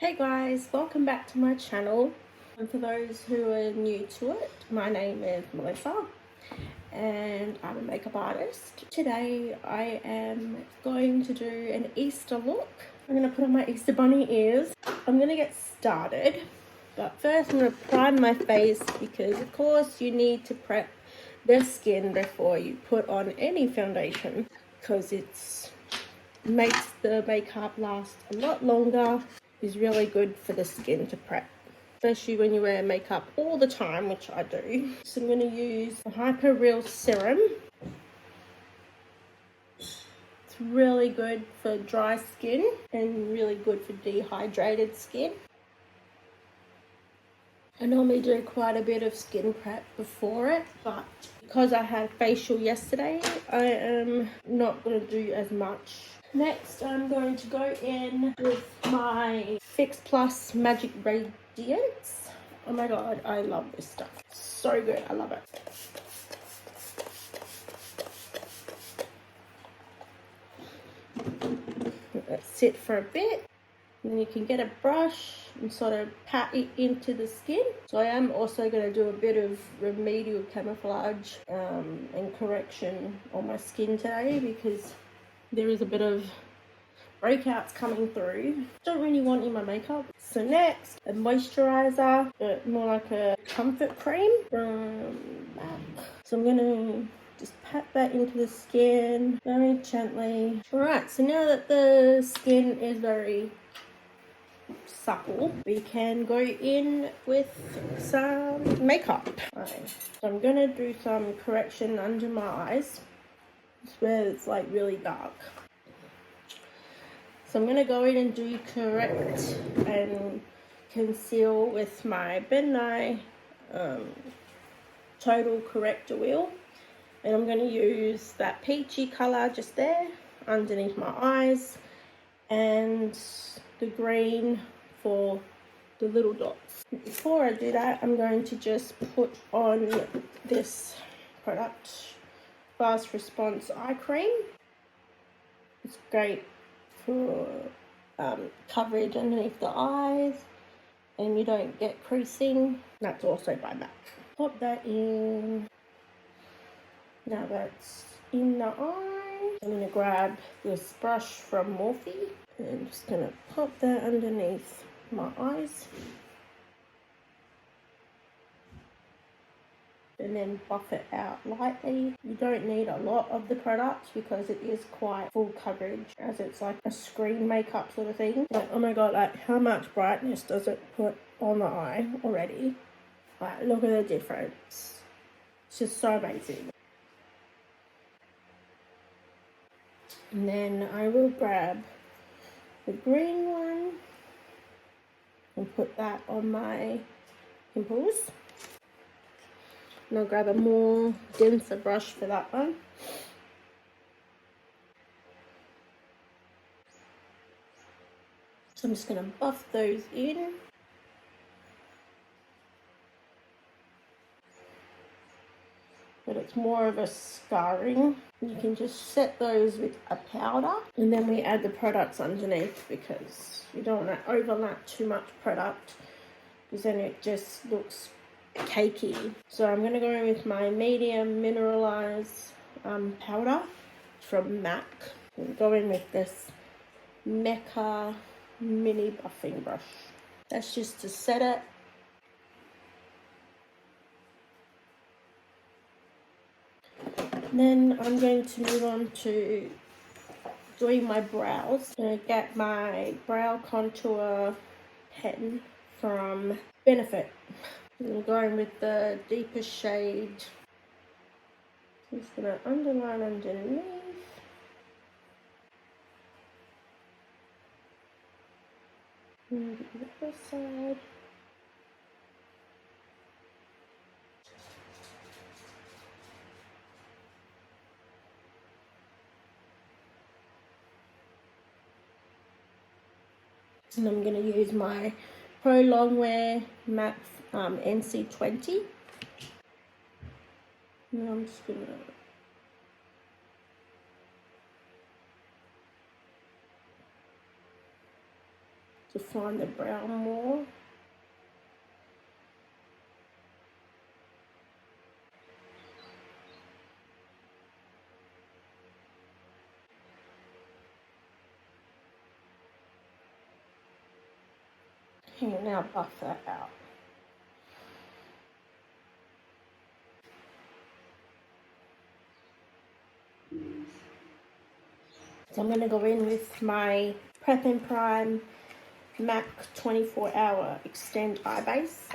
Hey guys, welcome back to my channel. And for those who are new to it, my name is Melissa and I'm a makeup artist. Today I am going to do an Easter look. I'm going to put on my Easter bunny ears. I'm going to get started, but first I'm going to prime my face because of course you need to prep the skin before you put on any foundation because it makes the makeup last a lot longer. Is really good for the skin to prep, especially when you wear makeup all the time, which I do. So I'm going to use the Hyper Real Serum. It's really good for dry skin and really good for dehydrated skin. I normally do quite a bit of skin prep before it, but because I had facial yesterday, I am not going to do as much. Next, I'm going to go in with my Fix Plus Magic Radiance. Oh my god, I love this stuff. So good, I love it. Let that sit for a bit. And then you can get a brush and sort of pat it into the skin. So I am also going to do a bit of remedial camouflage and correction on my skin today because there is a bit of breakouts coming through. Don't really want in my makeup. So next, a moisturizer, but more like a comfort cream from MAC. So I'm gonna just pat that into the skin very gently. Alright, so now that the skin is very supple, we can go in with some makeup. Right. So I'm gonna do some correction under my eyes. It's where it's like really dark. So I'm going to go in and do correct and conceal with my Ben Nye Total Corrector Wheel. And I'm going to use that peachy colour just there underneath my eyes and the green for the little dots. Before I do that, I'm going to just put on this product, Fast Response Eye Cream. It's great for coverage underneath the eyes and you don't get creasing. That's also by MAC. Pop that in. Now that's in the eye. I'm going to grab this brush from Morphe and I'm just going to pop that underneath my eyes. And then buff it out lightly. You don't need a lot of the product because it is quite full coverage as it's like a screen makeup sort of thing. Like, oh my god, like how much brightness does it put on the eye already? Like, look at the difference. It's just so amazing. And then I will grab the green one and put that on my pimples. And I'll grab a more denser brush for that one. So I'm just going to buff those in. But it's more of a scarring. You can just set those with a powder. And then we add the products underneath because you don't want to overlap too much product because then it just looks cakey. So I'm going to go in with my medium mineralized powder from MAC. And go in with this Mecca mini buffing brush. That's just to set it. Then I'm going to move on to doing my brows. I'm going to get my brow contour pen from Benefit. I'm going with the deepest shade. I'm just going to underline underneath. And do the other side. And I'm going to use my Pro Longwear Matte NC20. And I'm just going to define the brown more. Okay, now buff that out. So I'm going to go in with my Prep and Prime MAC 24-hour Extend Eye Base.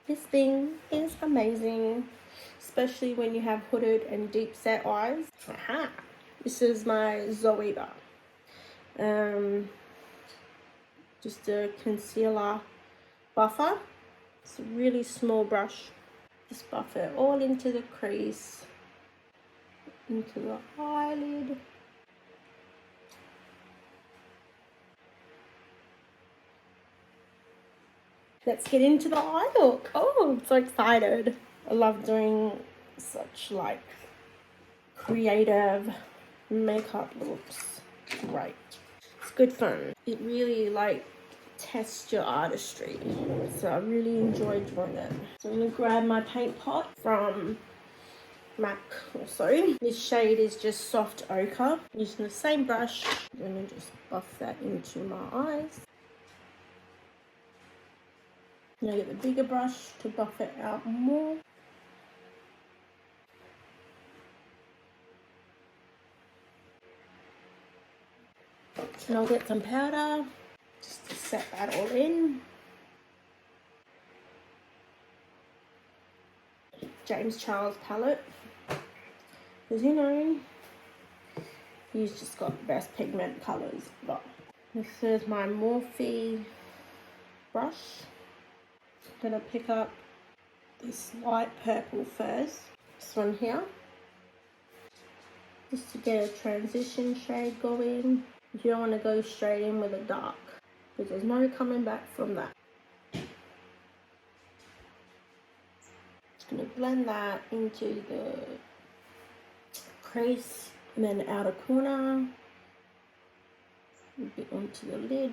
This thing is amazing, especially when you have hooded and deep set eyes. Aha! This is my Zoe bar. Just a concealer buffer. It's a really small brush. Just buff it all into the crease, into the eyelid. Let's get into the eye look. Oh, I'm so excited. I love doing such like creative makeup looks. Great. It's good fun. It really like tests your artistry. So I really enjoy doing it. So I'm going to grab my paint pot from MAC also. This shade is just soft ochre. Using the same brush, I'm going to just buff that into my eyes. Now get the bigger brush to buff it out more. And I'll get some powder just to set that all in. James Charles palette. Because you know, he's just got the best pigment colours. But this is my Morphe brush. I'm going to pick up this light purple first. This one here. Just to get a transition shade going. You don't want to go straight in with a dark, because there's no coming back from that. Just going to blend that into the crease and then the outer corner. A bit onto the lid.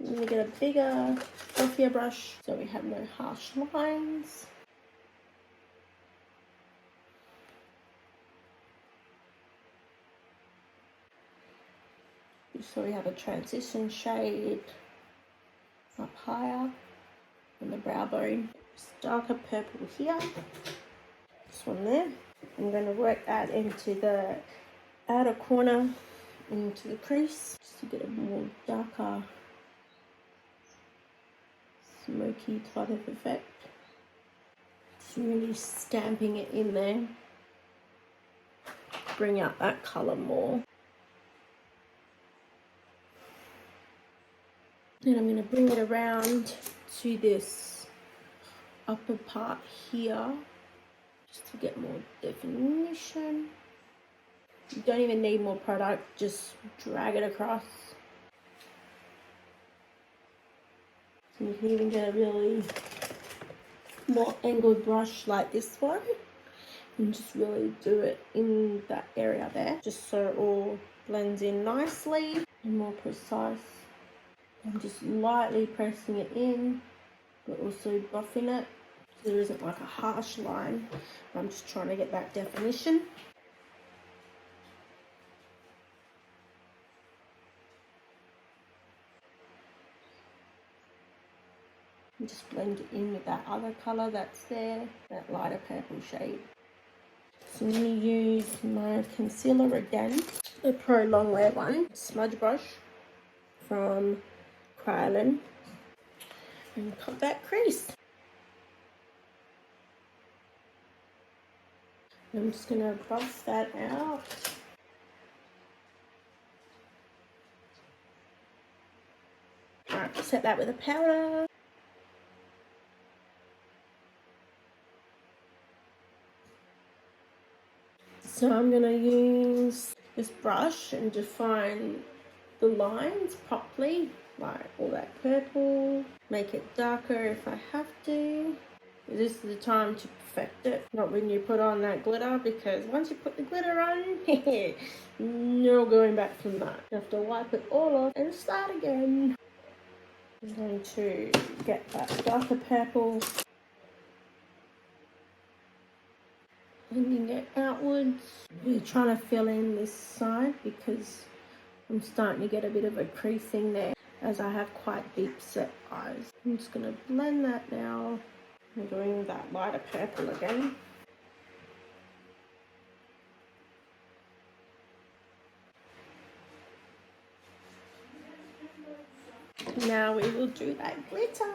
I'm going to get a bigger, fluffier brush so we have no harsh lines. So we have a transition shade up higher on the brow bone. It's darker purple here. This one there. I'm going to work that into the outer corner, into the crease, just to get a more darker, smoky type of effect. Just really stamping it in there. Bring out that colour more. Then I'm going to bring it around to this upper part here, just to get more definition. You don't even need more product, just drag it across. So you can even get a really more angled brush like this one, and just really do it in that area there, just so it all blends in nicely and more precise. I'm just lightly pressing it in, but also buffing it so there isn't like a harsh line. I'm just trying to get that definition. And just blend it in with that other colour that's there, that lighter purple shade. So I'm going to use my concealer again, the Pro Longwear one, smudge brush from Island, and cut that crease. I'm just going to buff that out. Alright, set that with a powder. So I'm going to use this brush and define the lines properly, like all that purple, make it darker if I have to. This is the time to affect it. Not when you put on that glitter, because once you put the glitter on, no going back from that. You have to wipe it all off and start again. I'm going to get that darker purple, blending it outwards. We're trying to fill in this side because I'm starting to get a bit of a creasing there, as I have quite deep set eyes. I'm just going to blend that now. I'm doing that lighter purple again. Now we will do that glitter. So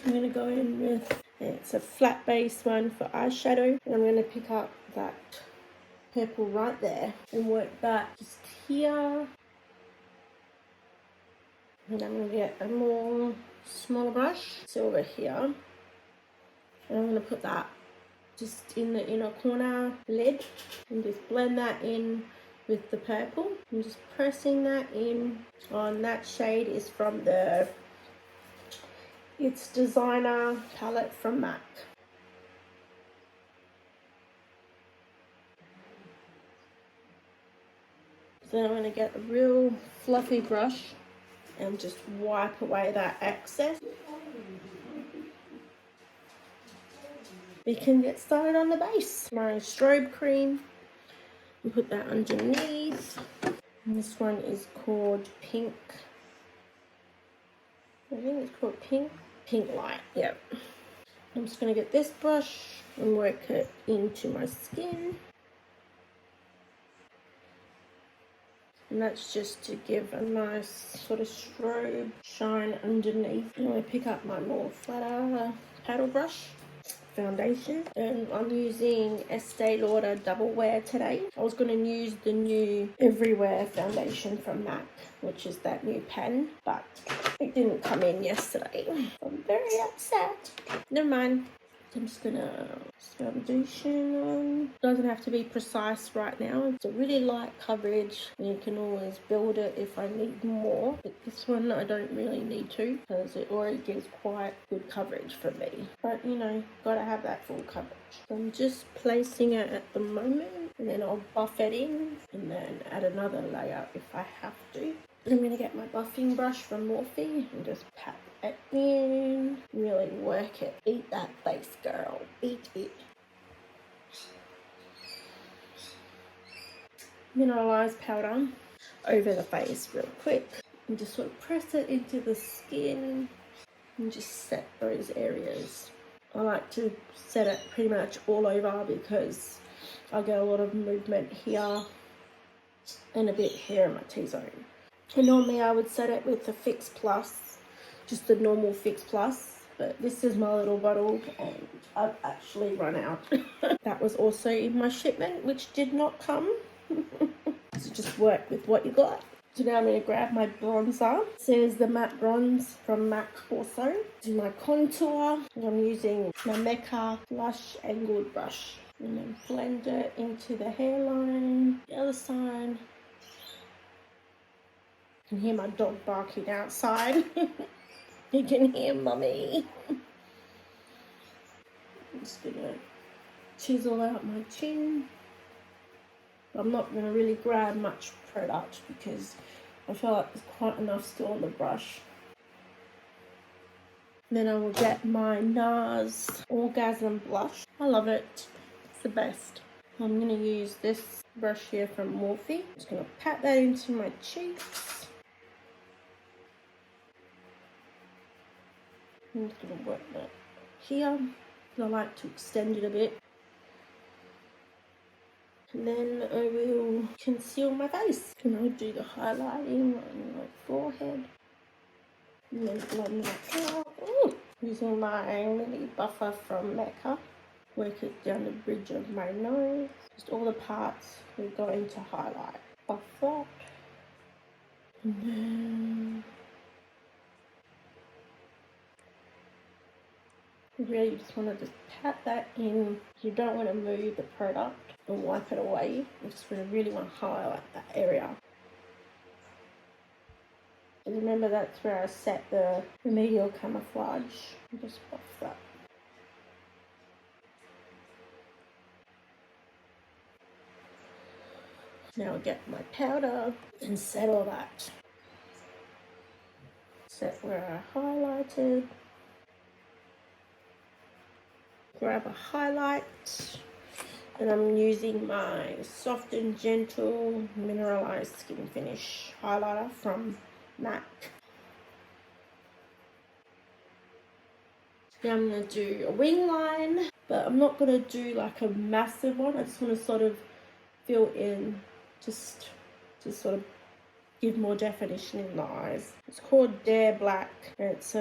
I'm going to go in with, it's a flat base one for eyeshadow. And I'm going to pick up that purple right there and work that just here. And I'm going to get a more smaller brush, silver here. And I'm going to put that just in the inner corner lid and just blend that in with the purple. I'm just pressing that in. On that shade is from the It's Designer palette from MAC. So I'm going to get a real fluffy brush and just wipe away that excess. We can get started on the base. My strobe cream, and put that underneath. And this one is called Pink. I think it's called Pink Light, yep. I'm just going to get this brush and work it into my skin. And that's just to give a nice sort of strobe shine underneath. I'm going to pick up my more flatter paddle brush foundation, and I'm using Estee Lauder Double Wear today. I was going to use the new Everywhere foundation from MAC, which is that new pen, but it didn't come in yesterday. I'm very upset. Never mind. I'm just gonna foundation on. Doesn't have to be precise right now. It's a really light coverage, and you can always build it if I need more. But this one I don't really need to, because it already gives quite good coverage for me. But you know, gotta have that full coverage. So I'm just placing it at the moment, and then I'll buff it in, and then add another layer if I have to. I'm going to get my buffing brush from Morphe and just pat it in. Really work it. Beat that face, girl. Beat it. Mineralized powder over the face real quick. And just sort of press it into the skin and just set those areas. I like to set it pretty much all over because I get a lot of movement here and a bit here in my T-zone. And normally I would set it with the Fix Plus, just the normal Fix Plus, but this is my little bottle and I've actually run out. That was also in my shipment, which did not come. So just work with what you got. So now I'm going to grab my bronzer. It says the matte bronze from MAC also. Do my contour. And I'm using my Mecca Blush Angled Brush. And then blend it into the hairline, the other side. You can hear my dog barking outside. You can hear Mummy. I'm just going to chisel out my chin. I'm not going to really grab much product because I feel like there's quite enough still on the brush. Then I will get my Nars Orgasm blush. I love it. It's the best. I'm going to use this brush here from Morphe. I'm just going to pat that into my cheeks. I'm just going to work that here. I like to extend it a bit. And then I will conceal my face. And I'll do the highlighting on my forehead. And then blend that out. Ooh. Using my mini buffer from Mecca. Work it down the bridge of my nose. Just all the parts we're going to highlight. Buff that. And then really just want to just pat that in. You don't want to move the product and wipe it away. You just really want to highlight that area. And remember, that's where I set the remedial camouflage. And just buff that. Now I'll get my powder and set all that. Set where I highlighted. Grab a highlight. And I'm using my Soft and Gentle Mineralized Skin Finish highlighter from MAC. Now I'm going to do a wing line, but I'm not going to do like a massive one. I just want to sort of fill in, just to sort of give more definition in the eyes. It's called Dare Black. It's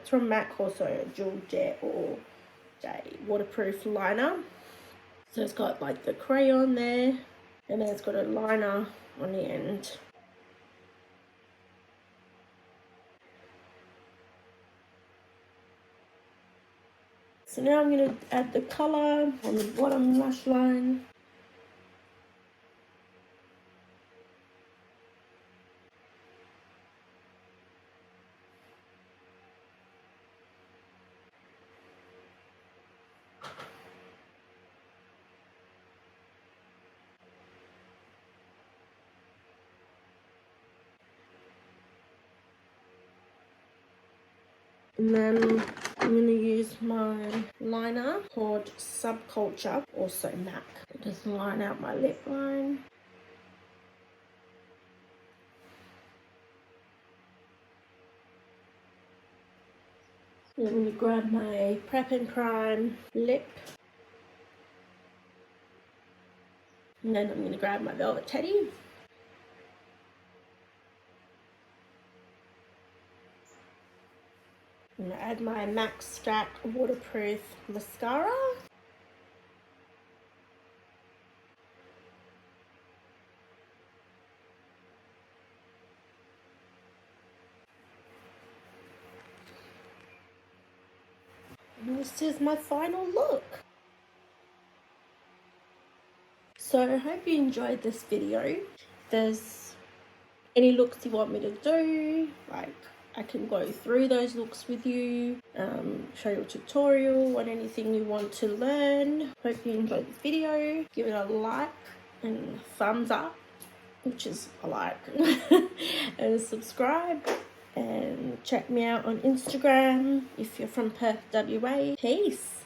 from MAC, also a Jewel Jet or J waterproof liner. So it's got like the crayon there, and then it's got a liner on the end. So now I'm going to add the colour on the bottom lash line. And then I'm going to use my liner called Subculture, also MAC. Just line out my lip line. Then I'm going to grab my Prep and Prime lip. And then I'm going to grab my Velvet Teddy. I'm going to add my MAC Strat waterproof mascara. And this is my final look. So I hope you enjoyed this video. If there's any looks you want me to do, like I can go through those looks with you, show you a tutorial on anything you want to learn. Hope you enjoyed the video. Give it a like and a thumbs up, which is a like, and subscribe, and check me out on Instagram if you're from Perth, WA. Peace.